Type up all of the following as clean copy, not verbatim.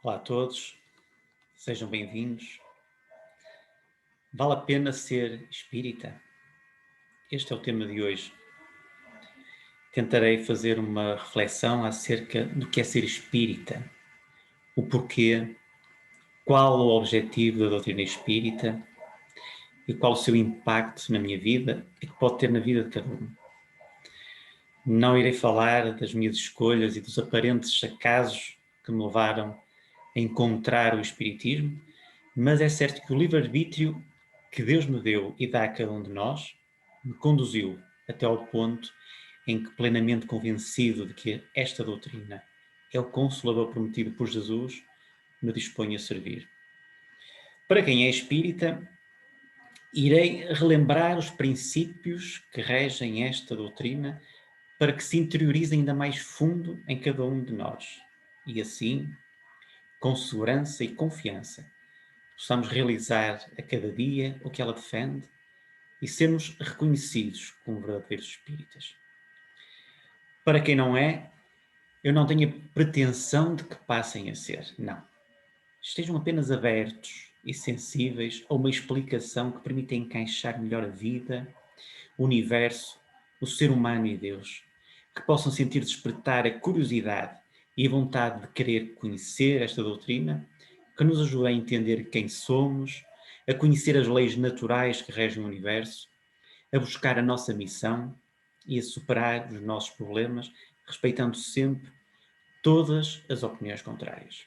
Olá a todos, sejam bem-vindos. Vale a pena ser espírita? Este é o tema de hoje. Tentarei fazer uma reflexão acerca do que é ser espírita, o porquê, qual o objetivo da doutrina espírita e qual o seu impacto na minha vida e que pode ter na vida de cada um. Não irei falar das minhas escolhas e dos aparentes acasos que me levaram a encontrar o espiritismo, mas é certo que o livre-arbítrio que Deus me deu e dá a cada um de nós me conduziu até ao ponto em que, plenamente convencido de que esta doutrina é o Consolador prometido por Jesus, me disponho a servir. Para quem é espírita, irei relembrar os princípios que regem esta doutrina para que se interiorize ainda mais fundo em cada um de nós e assim, com segurança e confiança, possamos realizar a cada dia o que ela defende e sermos reconhecidos como verdadeiros espíritas. Para quem não é, eu não tenho a pretensão de que passem a ser, não. Estejam apenas abertos e sensíveis a uma explicação que permita encaixar melhor a vida, o universo, o ser humano e Deus, que possam sentir despertar a curiosidade e a vontade de querer conhecer esta doutrina, que nos ajude a entender quem somos, a conhecer as leis naturais que regem o universo, a buscar a nossa missão e a superar os nossos problemas, respeitando sempre todas as opiniões contrárias.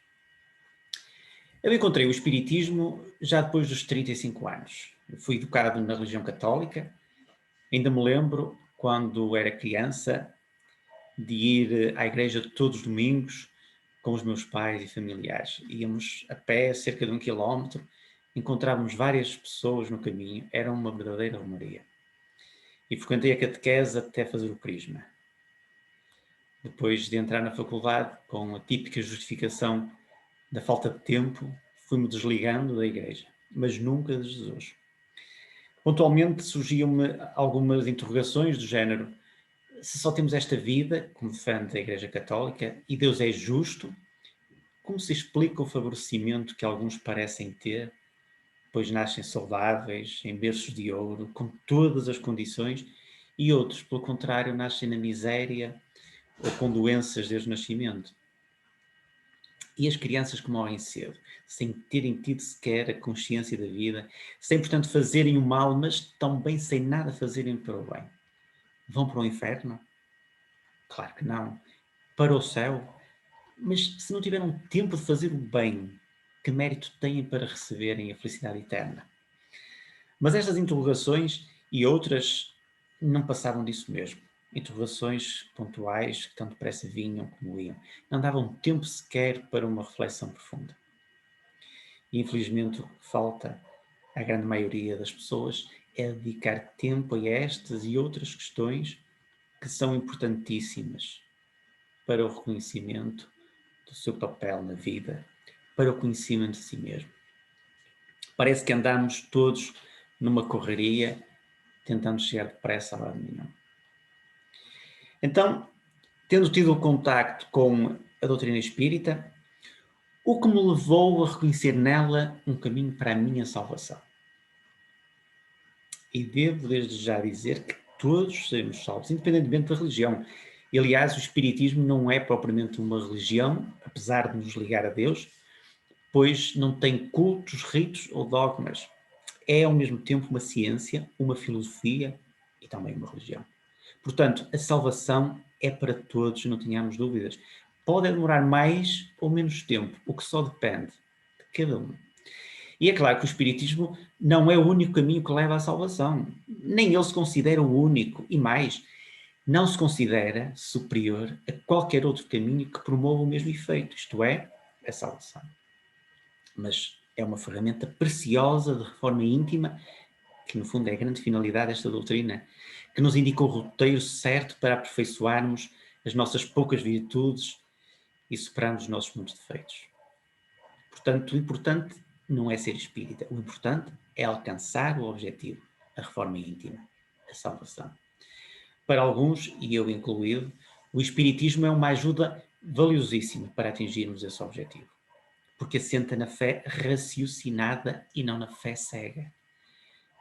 Eu encontrei o espiritismo já depois dos 35 anos. Eu fui educado na religião católica. Ainda me lembro, quando era criança, de ir à igreja todos os domingos com os meus pais e familiares. Íamos a pé, cerca de 1 quilómetro, encontrávamos várias pessoas no caminho, era uma verdadeira romaria. E frequentei a catequese até fazer o crisma. Depois de entrar na faculdade, com a típica justificação da falta de tempo, fui-me desligando da igreja, mas nunca de Jesus. Pontualmente surgiam-me algumas interrogações do género: se só temos esta vida, como defende a Igreja Católica, e Deus é justo, como se explica o favorecimento que alguns parecem ter, pois nascem saudáveis, em berços de ouro, com todas as condições, e outros, pelo contrário, nascem na miséria ou com doenças desde o nascimento? E as crianças que morrem cedo, sem terem tido sequer a consciência da vida, sem, portanto, fazerem o mal, mas também sem nada fazerem para o bem, vão para o inferno? Claro que não. Para o céu? Mas se não tiveram tempo de fazer o bem, que mérito têm para receberem a felicidade eterna? Mas estas interrogações e outras não passavam disso mesmo. Interrogações pontuais que tanto depressa vinham como iam. Não davam tempo sequer para uma reflexão profunda. E infelizmente o que falta à grande maioria das pessoas é dedicar tempo a estas e outras questões que são importantíssimas para o reconhecimento do seu papel na vida, para o conhecimento de si mesmo. Parece que andamos todos numa correria, tentando chegar depressa a lado nenhum. Então, tendo tido o contacto com a doutrina espírita, o que me levou a reconhecer nela um caminho para a minha salvação? E devo desde já dizer que todos seremos salvos, independentemente da religião. E, aliás, o espiritismo não é propriamente uma religião, apesar de nos ligar a Deus, pois não tem cultos, ritos ou dogmas. É ao mesmo tempo uma ciência, uma filosofia e também uma religião. Portanto, a salvação é para todos, não tenhamos dúvidas. Pode demorar mais ou menos tempo, o que só depende de cada um. E é claro que o espiritismo não é o único caminho que leva à salvação. Nem ele se considera o único, e mais, não se considera superior a qualquer outro caminho que promova o mesmo efeito, isto é, a salvação. Mas é uma ferramenta preciosa de reforma íntima, que no fundo é a grande finalidade desta doutrina, que nos indica o roteiro certo para aperfeiçoarmos as nossas poucas virtudes e superarmos os nossos muitos defeitos. Portanto, o importante não é ser espírita, o importante é alcançar o objetivo, a reforma íntima, a salvação. Para alguns, e eu incluído, o espiritismo é uma ajuda valiosíssima para atingirmos esse objetivo. porque assenta na fé raciocinada e não na fé cega.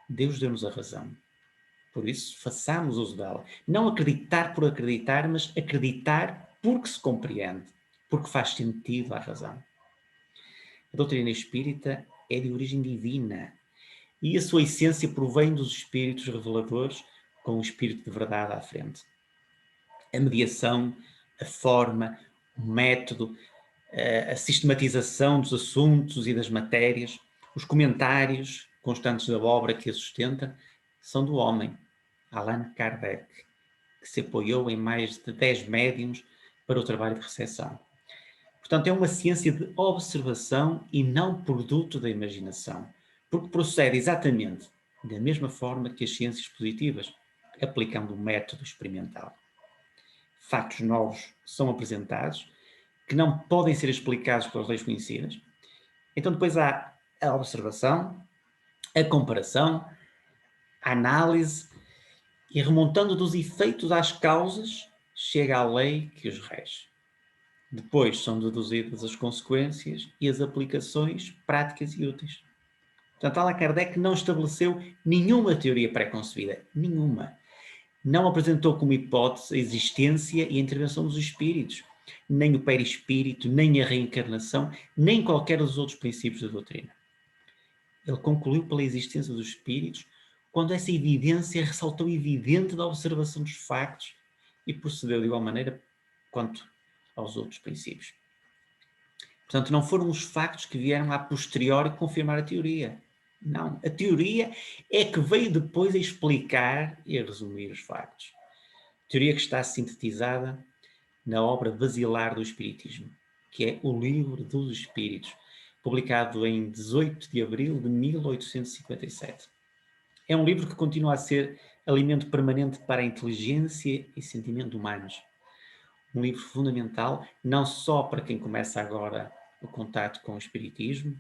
Deus deu-nos a razão. Por isso, façamos uso dela. Não acreditar por acreditar, mas acreditar porque se compreende, porque faz sentido à razão. A doutrina espírita é de origem divina e a sua essência provém dos espíritos reveladores com o espírito de verdade à frente. A mediação, a forma, o método, a sistematização dos assuntos e das matérias, os comentários constantes da obra que a sustenta, são do homem, Allan Kardec, que se apoiou em mais de 10 médiuns para o trabalho de recepção. Portanto, é uma ciência de observação e não produto da imaginação, porque procede exatamente da mesma forma que as ciências positivas, aplicando o método experimental. Fatos novos são apresentados, que não podem ser explicados pelas leis conhecidas. Então depois há a observação, a comparação, a análise, e remontando dos efeitos às causas, chega à lei que os rege. Depois são deduzidas as consequências e as aplicações práticas e úteis. Portanto, Allan Kardec não estabeleceu nenhuma teoria pré-concebida, nenhuma. Não apresentou como hipótese a existência e a intervenção dos espíritos, nem o perispírito, nem a reencarnação, nem qualquer dos outros princípios da doutrina. Ele concluiu pela existência dos espíritos quando essa evidência ressaltou evidente da observação dos factos e procedeu de igual maneira quanto aos outros princípios. Portanto, não foram os factos que vieram a posteriori confirmar a teoria. Não, a teoria é que veio depois a explicar e a resumir os factos. Teoria que está sintetizada na obra basilar do Espiritismo, que é o Livro dos Espíritos, publicado em 18 de abril de 1857. É um livro que continua a ser alimento permanente para a inteligência e sentimento humanos. Um livro fundamental, não só para quem começa agora o contato com o Espiritismo,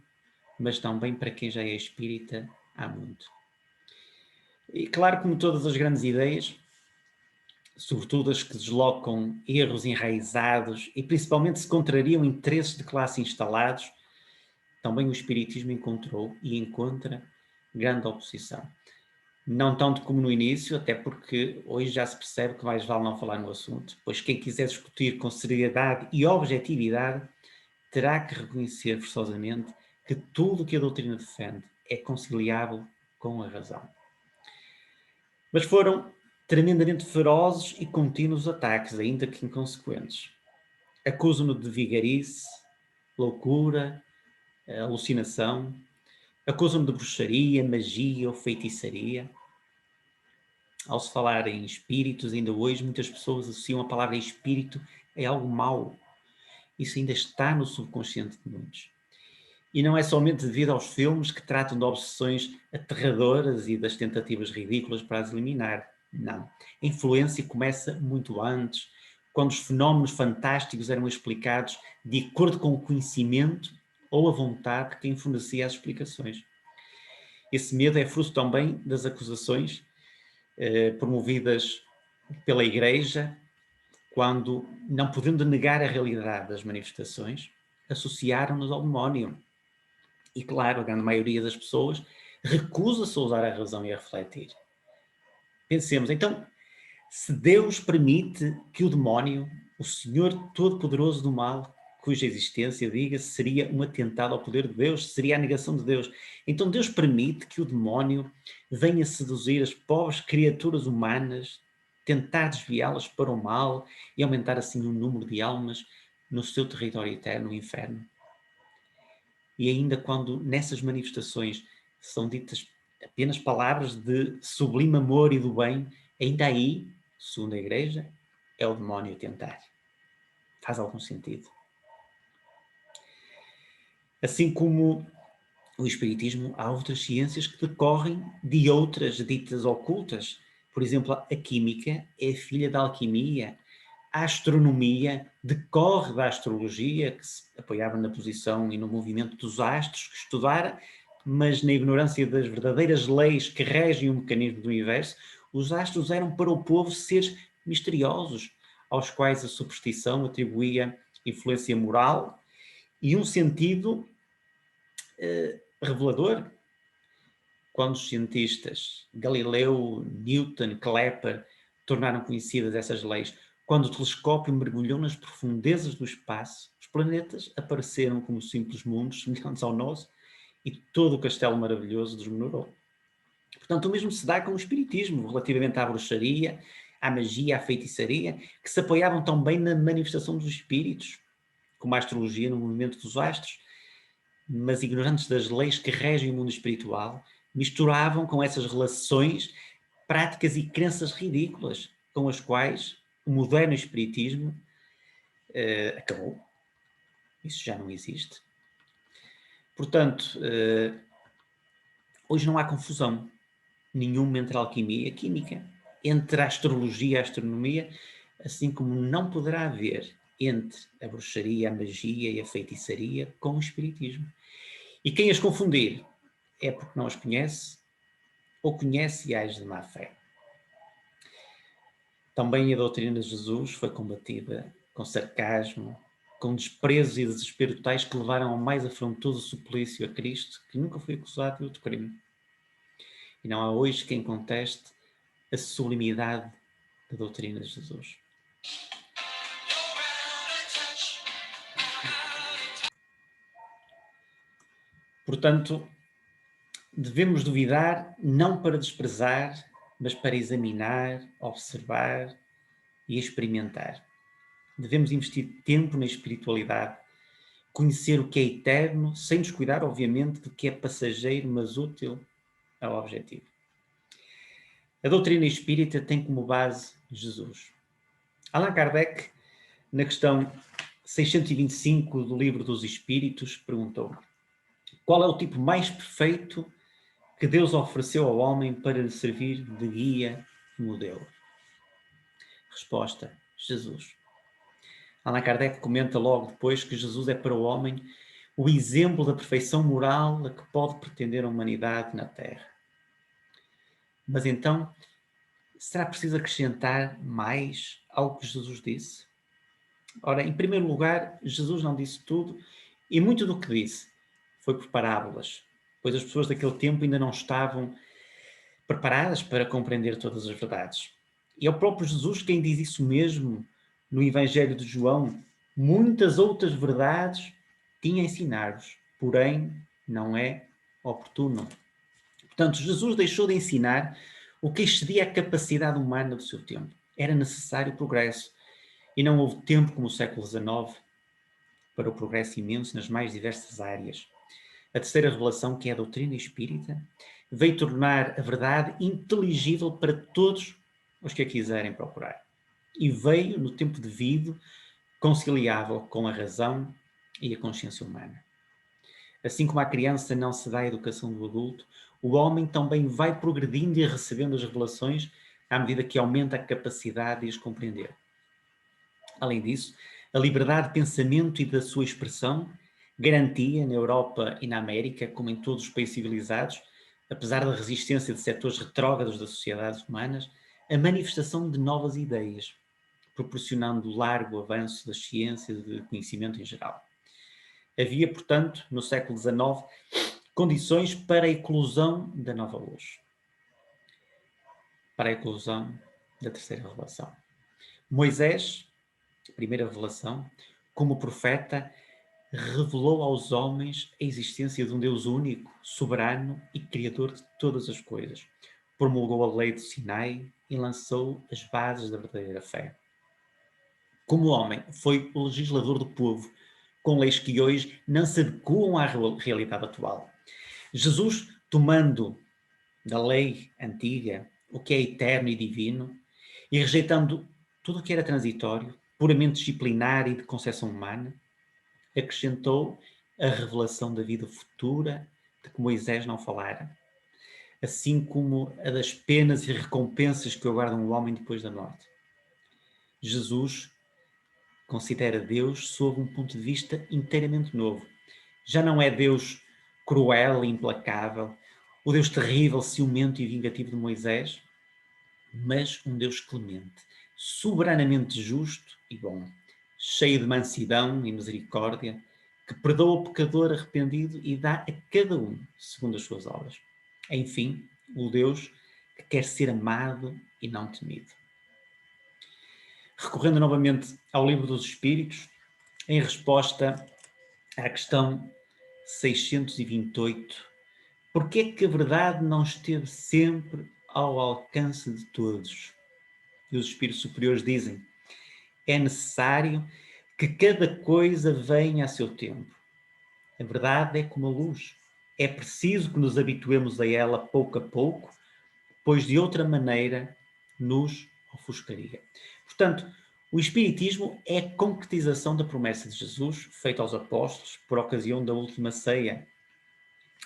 mas também para quem já é espírita há muito. E claro, como todas as grandes ideias, sobretudo as que deslocam erros enraizados e principalmente se contrariam interesses de classe instalados, também o Espiritismo encontrou e encontra grande oposição. Não tanto como no início, até porque hoje já se percebe que mais vale não falar no assunto, pois quem quiser discutir com seriedade e objetividade terá que reconhecer forçosamente que tudo o que a doutrina defende é conciliável com a razão. Mas foram tremendamente ferozes e contínuos ataques, ainda que inconsequentes. Acusam-no de vigarice, loucura, alucinação. Acusam-no de bruxaria, magia ou feitiçaria. Ao se falar em espíritos, ainda hoje muitas pessoas associam a palavra espírito a algo mau. Isso ainda está no subconsciente de muitos. E não é somente devido aos filmes que tratam de obsessões aterradoras e das tentativas ridículas para as eliminar. Não. A influência começa muito antes, quando os fenómenos fantásticos eram explicados de acordo com o conhecimento ou a vontade de quem fornecia as explicações. Esse medo é fruto também das acusações promovidas pela Igreja, quando, não podendo negar a realidade das manifestações, associaram-nos ao demónio. E claro, a grande maioria das pessoas recusa-se a usar a razão e a refletir. Pensemos, então, se Deus permite que o demónio, o Senhor Todo-Poderoso do Mal, cuja existência, diga-se, seria um atentado ao poder de Deus, seria a negação de Deus. Então Deus permite que o demónio venha seduzir as pobres criaturas humanas, tentar desviá-las para o mal e aumentar assim o número de almas no seu território eterno, o inferno. E ainda quando nessas manifestações são ditas apenas palavras de sublime amor e do bem, ainda aí, segundo a Igreja, é o demónio a tentar. Faz algum sentido. Assim como o Espiritismo, há outras ciências que decorrem de outras ditas ocultas. Por exemplo, a química é filha da alquimia. A astronomia decorre da astrologia, que se apoiava na posição e no movimento dos astros que estudara, mas na ignorância das verdadeiras leis que regem o mecanismo do universo, os astros eram para o povo seres misteriosos, aos quais a superstição atribuía influência moral e um sentido revelador. Quando os cientistas Galileu, Newton, Kepler tornaram conhecidas essas leis, quando o telescópio mergulhou nas profundezas do espaço, os planetas apareceram como simples mundos semelhantes ao nosso e todo o castelo maravilhoso desmoronou. Portanto, o mesmo se dá com o espiritismo, relativamente à bruxaria, à magia, à feitiçaria, que se apoiavam tão bem na manifestação dos espíritos, como a astrologia no movimento dos astros, mas ignorantes das leis que regem o mundo espiritual, misturavam com essas relações práticas e crenças ridículas com as quais o moderno espiritismo acabou. Isso já não existe. Portanto, hoje não há confusão nenhuma entre a alquimia e a química, entre a astrologia e a astronomia, assim como não poderá haver entre a bruxaria, a magia e a feitiçaria com o espiritismo. E quem as confundir é porque não as conhece ou conhece e age de má fé. Também a doutrina de Jesus foi combatida com sarcasmo, com desprezo e desespero tais que levaram ao mais afrontoso suplício a Cristo, que nunca foi acusado de outro crime. E não há hoje quem conteste a sublimidade da doutrina de Jesus. Portanto, devemos duvidar não para desprezar, mas para examinar, observar e experimentar. Devemos investir tempo na espiritualidade, conhecer o que é eterno, sem descuidar, obviamente, do que é passageiro, mas útil ao objetivo. A doutrina espírita tem como base Jesus. Allan Kardec, na questão 625 do Livro dos Espíritos, perguntou: qual é o tipo mais perfeito que Deus ofereceu ao homem para lhe servir de guia e modelo? Resposta: Jesus. Allan Kardec comenta logo depois que Jesus é para o homem o exemplo da perfeição moral a que pode pretender a humanidade na Terra. Mas então, será preciso acrescentar mais ao que Jesus disse? Ora, em primeiro lugar, Jesus não disse tudo e muito do que disse foi por parábolas, pois as pessoas daquele tempo ainda não estavam preparadas para compreender todas as verdades. E é o próprio Jesus quem diz isso mesmo no Evangelho de João. Muitas outras verdades tinha a ensinar-vos, porém não é oportuno. Portanto, Jesus deixou de ensinar o que excedia a capacidade humana do seu tempo. Era necessário progresso. E não houve tempo como o século XIX para o progresso imenso nas mais diversas áreas. A terceira revelação, que é a doutrina espírita, veio tornar a verdade inteligível para todos os que a quiserem procurar. E veio, no tempo devido, conciliável com a razão e a consciência humana. Assim como a criança não se dá a educação do adulto, o homem também vai progredindo e recebendo as revelações à medida que aumenta a capacidade de as compreender. Além disso, a liberdade de pensamento e da sua expressão garantia na Europa e na América, como em todos os países civilizados, apesar da resistência de setores retrógrados das sociedades humanas, a manifestação de novas ideias, proporcionando largo avanço das ciências e do conhecimento em geral. Havia, portanto, no século XIX, condições para a eclosão da nova luz, para a eclosão da terceira revelação. Moisés, primeira revelação, como profeta, revelou aos homens a existência de um Deus único, soberano e criador de todas as coisas. Promulgou a lei do Sinai e lançou as bases da verdadeira fé. Como homem, foi o legislador do povo, com leis que hoje não se adequam à realidade atual. Jesus, tomando da lei antiga o que é eterno e divino e rejeitando tudo o que era transitório, puramente disciplinar e de concepção humana, acrescentou a revelação da vida futura de que Moisés não falara, assim como a das penas e recompensas que aguardam o homem depois da morte. Jesus considera Deus sob um ponto de vista inteiramente novo. Já não é Deus cruel e implacável, o Deus terrível, ciumento e vingativo de Moisés, mas um Deus clemente, soberanamente justo e bom, cheio de mansidão e misericórdia, que perdoa o pecador arrependido e dá a cada um segundo as suas obras. Enfim, o Deus que quer ser amado e não temido. Recorrendo novamente ao Livro dos Espíritos, em resposta à questão 628, porque é que a verdade não esteve sempre ao alcance de todos? E os espíritos superiores dizem: é necessário que cada coisa venha a seu tempo. A verdade é como a luz. É preciso que nos habituemos a ela pouco a pouco, pois de outra maneira nos ofuscaria. Portanto, o Espiritismo é a concretização da promessa de Jesus feita aos apóstolos por ocasião da última ceia,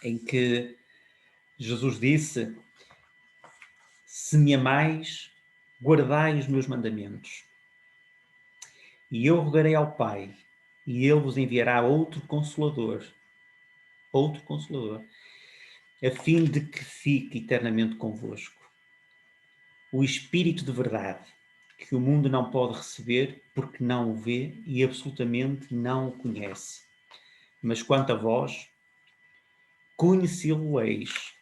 em que Jesus disse: se me amais, guardai os meus mandamentos. E eu rogarei ao Pai, e Ele vos enviará outro Consolador, a fim de que fique eternamente convosco. O Espírito de verdade, que o mundo não pode receber porque não o vê e absolutamente não o conhece. Mas quanto a vós, conhecê-lo-eis,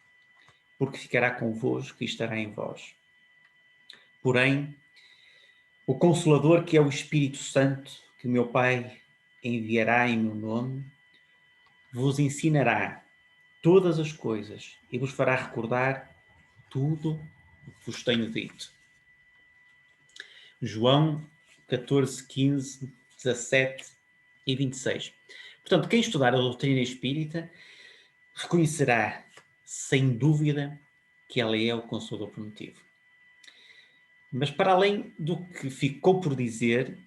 porque ficará convosco e estará em vós. Porém, o Consolador, que é o Espírito Santo, que o meu Pai enviará em meu nome, vos ensinará todas as coisas e vos fará recordar tudo o que vos tenho dito. João 14, 15, 17 e 26. Portanto, quem estudar a doutrina espírita reconhecerá, sem dúvida, que ela é o Consolador prometido. Mas para além do que ficou por dizer,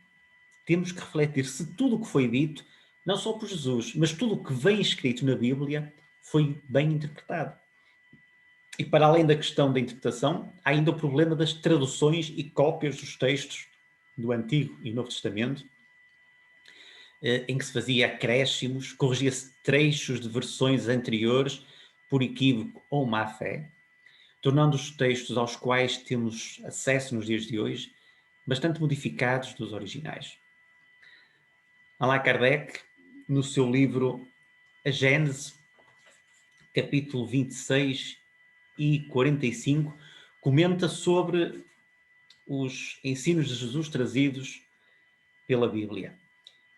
temos que refletir se tudo o que foi dito, não só por Jesus, mas tudo o que vem escrito na Bíblia, foi bem interpretado. E para além da questão da interpretação, há ainda o problema das traduções e cópias dos textos do Antigo e Novo Testamento, em que se fazia acréscimos, corrigia-se trechos de versões anteriores por equívoco ou má fé, tornando os textos aos quais temos acesso nos dias de hoje bastante modificados dos originais. Allan Kardec, no seu livro A Gênese, capítulo 26 e 45, comenta sobre os ensinos de Jesus trazidos pela Bíblia.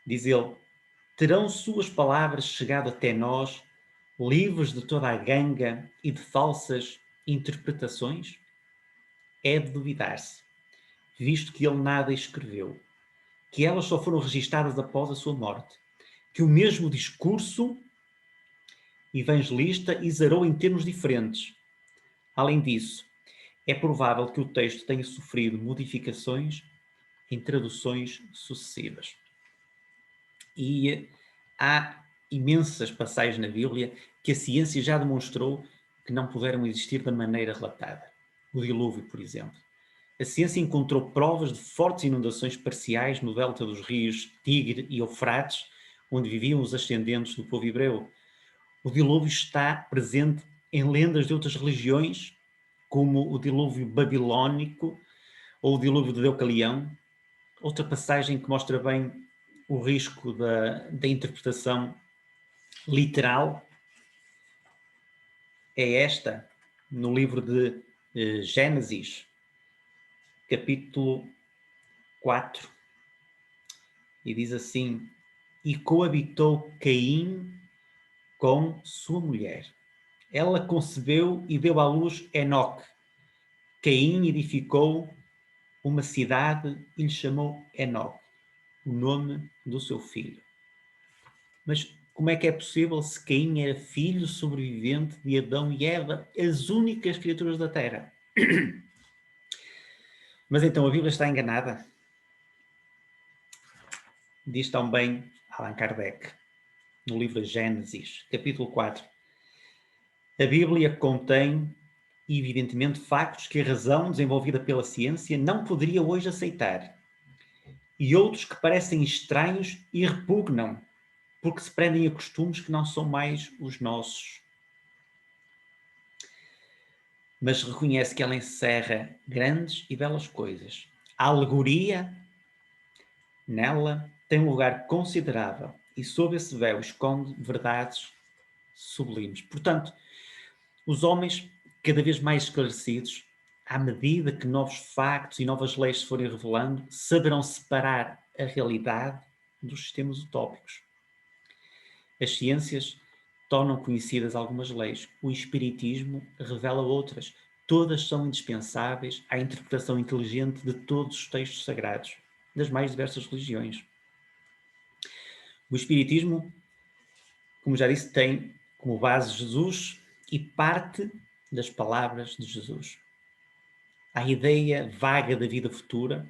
Diz ele: terão suas palavras chegado até nós, livres de toda a ganga e de falsas interpretações? É de duvidar-se, visto que ele nada escreveu, que elas só foram registadas após a sua morte, que o mesmo discurso evangelista exarou em termos diferentes. Além disso, é provável que o texto tenha sofrido modificações em traduções sucessivas. E há imensas passagens na Bíblia que a ciência já demonstrou que não puderam existir da maneira relatada. O dilúvio, por exemplo. A ciência encontrou provas de fortes inundações parciais no delta dos rios Tigre e Eufrates, onde viviam os ascendentes do povo hebreu. O dilúvio está presente em lendas de outras religiões, como o dilúvio babilónico ou o dilúvio de Deucalião. Outra passagem que mostra bem o risco da interpretação literal é esta, no livro de Gênesis, capítulo 4, e diz assim: e coabitou Caim com sua mulher. Ela concebeu e deu à luz Enoque. Caim edificou uma cidade e lhe chamou Enoque, o nome do seu filho. Mas como é que é possível se Caim era filho sobrevivente de Adão e Eva, as únicas criaturas da Terra? Mas então a Bíblia está enganada? Diz também Allan Kardec, no livro Gênesis, capítulo 4. A Bíblia contém, evidentemente, factos que a razão desenvolvida pela ciência não poderia hoje aceitar, e outros que parecem estranhos e repugnam, porque se prendem a costumes que não são mais os nossos. Mas reconhece que ela encerra grandes e belas coisas. A alegoria nela tem um lugar considerável e sob esse véu esconde verdades sublimes. Portanto, os homens, cada vez mais esclarecidos, à medida que novos factos e novas leis se forem revelando, saberão separar a realidade dos sistemas utópicos. As ciências tornam conhecidas algumas leis, o espiritismo revela outras. Todas são indispensáveis à interpretação inteligente de todos os textos sagrados, das mais diversas religiões. O espiritismo, como já disse, tem como base Jesus e parte das palavras de Jesus. À ideia vaga da vida futura,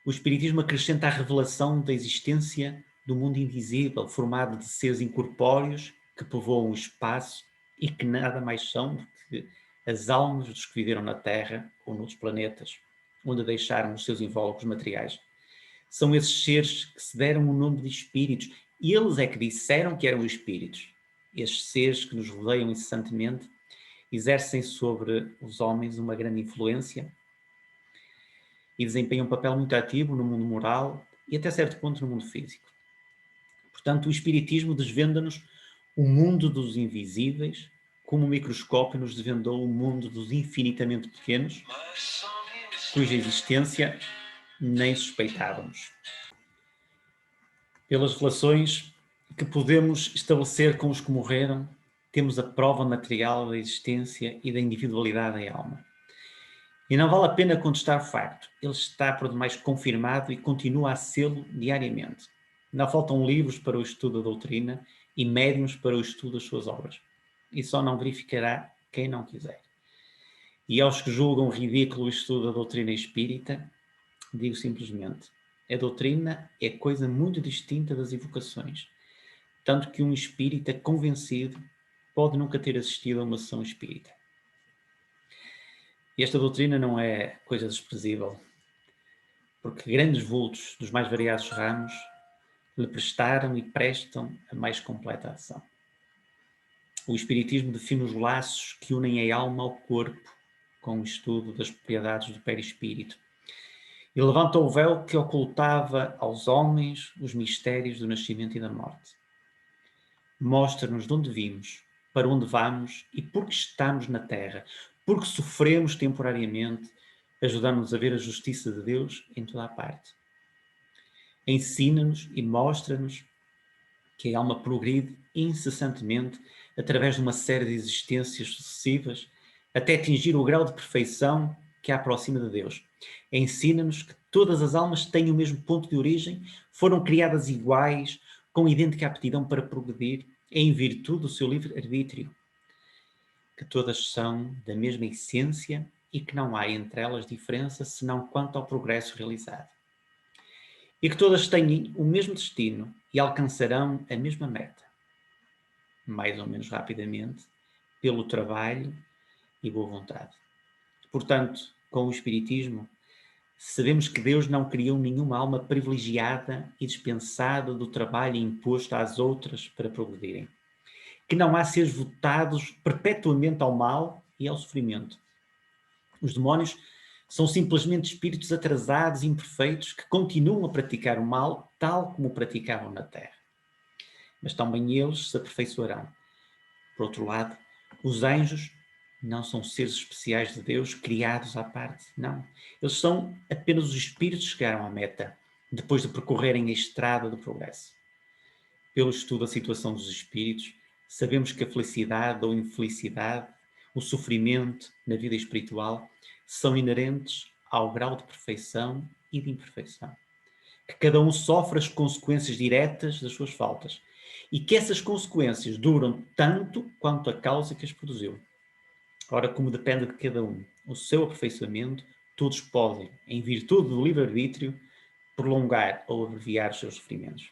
o espiritismo acrescenta a revelação da existência do mundo invisível, formado de seres incorpóreos que povoam o espaço e que nada mais são do que as almas dos que viveram na Terra ou noutros planetas, onde deixaram os seus invólucros materiais. São esses seres que se deram o nome de espíritos, e eles é que disseram que eram espíritos. Estes seres que nos rodeiam incessantemente exercem sobre os homens uma grande influência e desempenham um papel muito ativo no mundo moral e até certo ponto no mundo físico. Portanto, o espiritismo desvenda-nos o mundo dos invisíveis, como o microscópio nos desvendou o mundo dos infinitamente pequenos, cuja existência nem suspeitávamos. Pelas relações que podemos estabelecer com os que morreram, temos a prova material da existência e da individualidade da alma. E não vale a pena contestar o facto. Ele está, por demais, confirmado e continua a sê-lo diariamente. Não faltam livros para o estudo da doutrina e médiuns para o estudo das suas obras. E só não verificará quem não quiser. E aos que julgam ridículo o estudo da doutrina espírita, digo simplesmente, a doutrina é coisa muito distinta das evocações. Tanto que um espírita convencido pode nunca ter assistido a uma sessão espírita. E esta doutrina não é coisa desprezível, porque grandes vultos dos mais variados ramos lhe prestaram e prestam a mais completa ação. O Espiritismo define os laços que unem a alma ao corpo com o estudo das propriedades do perispírito e levanta o véu que ocultava aos homens os mistérios do nascimento e da morte. Mostra-nos de onde vimos, para onde vamos e por que estamos na Terra, porque sofremos temporariamente, ajudando-nos a ver a justiça de Deus em toda a parte. Ensina-nos e mostra-nos que a alma progride incessantemente através de uma série de existências sucessivas até atingir o grau de perfeição que a aproxima de Deus. Ensina-nos que todas as almas têm o mesmo ponto de origem, foram criadas iguais, com idêntica aptidão para progredir, em virtude do seu livre-arbítrio, que todas são da mesma essência e que não há entre elas diferença senão quanto ao progresso realizado. E que todas têm o mesmo destino e alcançarão a mesma meta, mais ou menos rapidamente, pelo trabalho e boa vontade. Portanto, com o Espiritismo, sabemos que Deus não criou nenhuma alma privilegiada e dispensada do trabalho imposto às outras para progredirem. Que não há seres votados perpetuamente ao mal e ao sofrimento. Os demónios são simplesmente espíritos atrasados e imperfeitos que continuam a praticar o mal tal como o praticavam na Terra. Mas também eles se aperfeiçoarão. Por outro lado, os anjos não são seres especiais de Deus criados à parte, não. Eles são apenas os espíritos que chegaram à meta, depois de percorrerem a estrada do progresso. Pelo estudo da situação dos espíritos, sabemos que a felicidade ou infelicidade, o sofrimento na vida espiritual, são inerentes ao grau de perfeição e de imperfeição. Que cada um sofre as consequências diretas das suas faltas e que essas consequências duram tanto quanto a causa que as produziu. Ora, como depende de cada um o seu aperfeiçoamento, todos podem, em virtude do livre-arbítrio, prolongar ou abreviar os seus sofrimentos.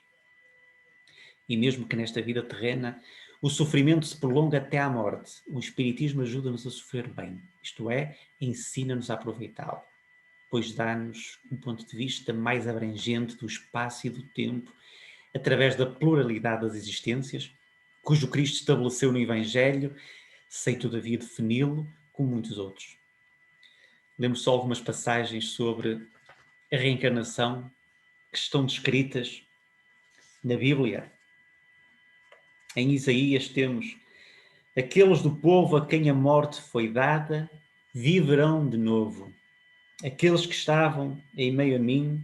E mesmo que nesta vida terrena o sofrimento se prolonga até à morte, o Espiritismo ajuda-nos a sofrer bem, isto é, ensina-nos a aproveitá-lo, pois dá-nos um ponto de vista mais abrangente do espaço e do tempo, através da pluralidade das existências, cujo Cristo estabeleceu no Evangelho, sem todavia defini-lo como muitos outros. Lembro só algumas passagens sobre a reencarnação que estão descritas na Bíblia Em Isaías temos: aqueles do povo a quem a morte foi dada, viverão de novo. Aqueles que estavam em meio a mim,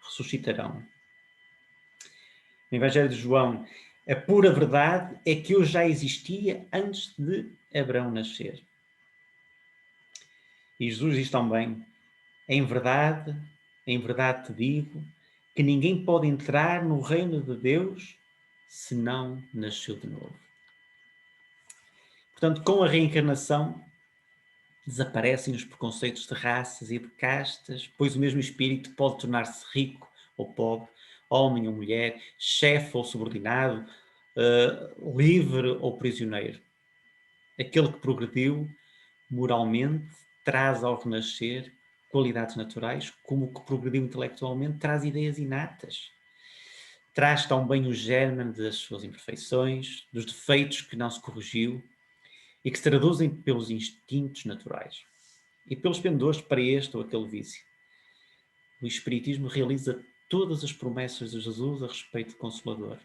ressuscitarão. No Evangelho de João, a pura verdade é que eu já existia antes de Abraão nascer. E Jesus diz também: em verdade te digo, que ninguém pode entrar no reino de Deus se não nasceu de novo. Portanto, com a reencarnação, desaparecem os preconceitos de raças e de castas, pois o mesmo espírito pode tornar-se rico ou pobre, homem ou mulher, chefe ou subordinado, livre ou prisioneiro. Aquele que progrediu moralmente traz ao renascer qualidades naturais, como o que progrediu intelectualmente traz ideias inatas. Traz também o germe das suas imperfeições, dos defeitos que não se corrigiu e que se traduzem pelos instintos naturais e pelos pendores para este ou aquele vício. O Espiritismo realiza todas as promessas de Jesus a respeito do Consolador.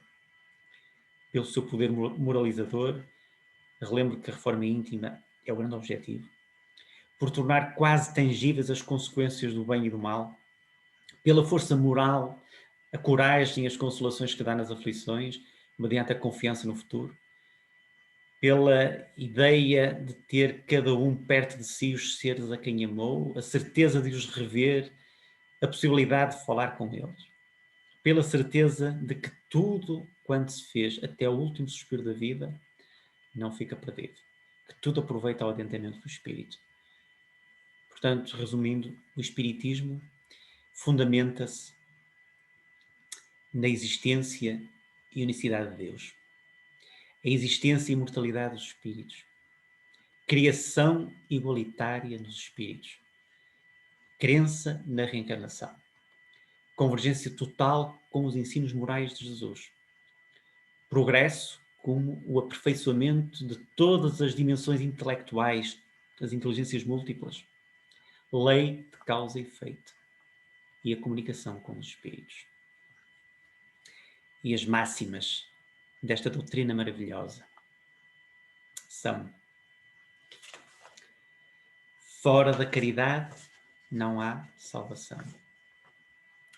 Pelo seu poder moralizador, relembro que a reforma íntima é o grande objetivo, por tornar quase tangíveis as consequências do bem e do mal, pela força moral, a coragem e as consolações que dá nas aflições, mediante a confiança no futuro, pela ideia de ter cada um perto de si os seres a quem amou, a certeza de os rever, a possibilidade de falar com eles, pela certeza de que tudo quanto se fez até o último suspiro da vida não fica perdido, que tudo aproveita ao adiantamento do espírito. Portanto, resumindo, o Espiritismo fundamenta-se na existência e unicidade de Deus, a existência e imortalidade dos espíritos, criação igualitária dos espíritos, crença na reencarnação, convergência total com os ensinos morais de Jesus, progresso como o aperfeiçoamento de todas as dimensões intelectuais, das inteligências múltiplas, lei de causa e efeito e a comunicação com os espíritos. E as máximas desta doutrina maravilhosa são: fora da caridade não há salvação.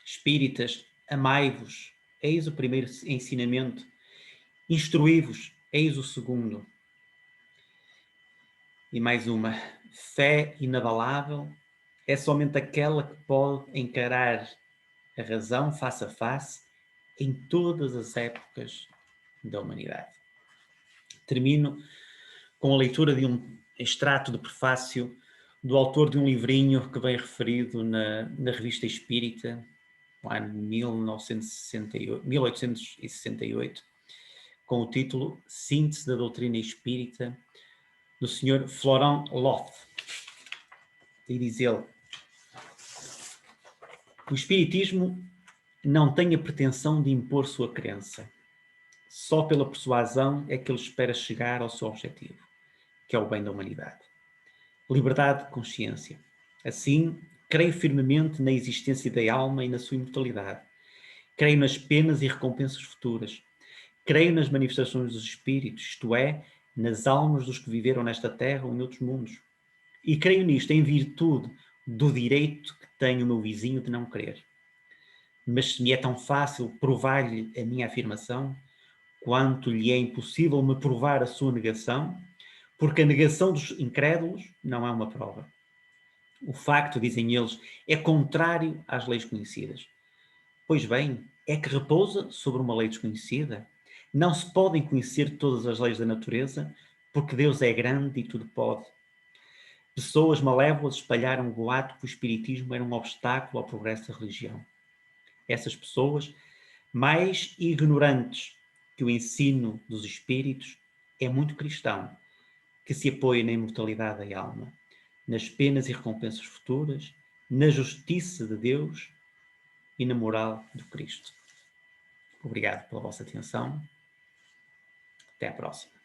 Espíritas, amai-vos, eis o primeiro ensinamento. Instruí-vos, eis o segundo. E mais uma: fé inabalável é somente aquela que pode encarar a razão face a face em todas as épocas da humanidade. Termino com a leitura de um extrato do prefácio do autor de um livrinho que vem referido na Revista Espírita, no ano de 1868, com o título Síntese da Doutrina Espírita, do Sr. Florent Loth. E diz ele: o Espiritismo não tem a pretensão de impor sua crença. Só pela persuasão é que ele espera chegar ao seu objetivo, que é o bem da humanidade. Liberdade de consciência. Assim, creio firmemente na existência da alma e na sua imortalidade. Creio nas penas e recompensas futuras. Creio nas manifestações dos espíritos, isto é, nas almas dos que viveram nesta terra ou em outros mundos. E creio nisto em virtude do direito que tem o meu vizinho de não crer. Mas se me é tão fácil provar-lhe a minha afirmação, quanto lhe é impossível me provar a sua negação, porque a negação dos incrédulos não é uma prova. O facto, dizem eles, é contrário às leis conhecidas. Pois bem, é que repousa sobre uma lei desconhecida. Não se podem conhecer todas as leis da natureza, porque Deus é grande e tudo pode. Pessoas malévolas espalharam o boato que o espiritismo era um obstáculo ao progresso da religião. Essas pessoas, mais ignorantes que o ensino dos espíritos, é muito cristão, que se apoia na imortalidade da alma, nas penas e recompensas futuras, na justiça de Deus e na moral do Cristo. Obrigado pela vossa atenção. Até à próxima.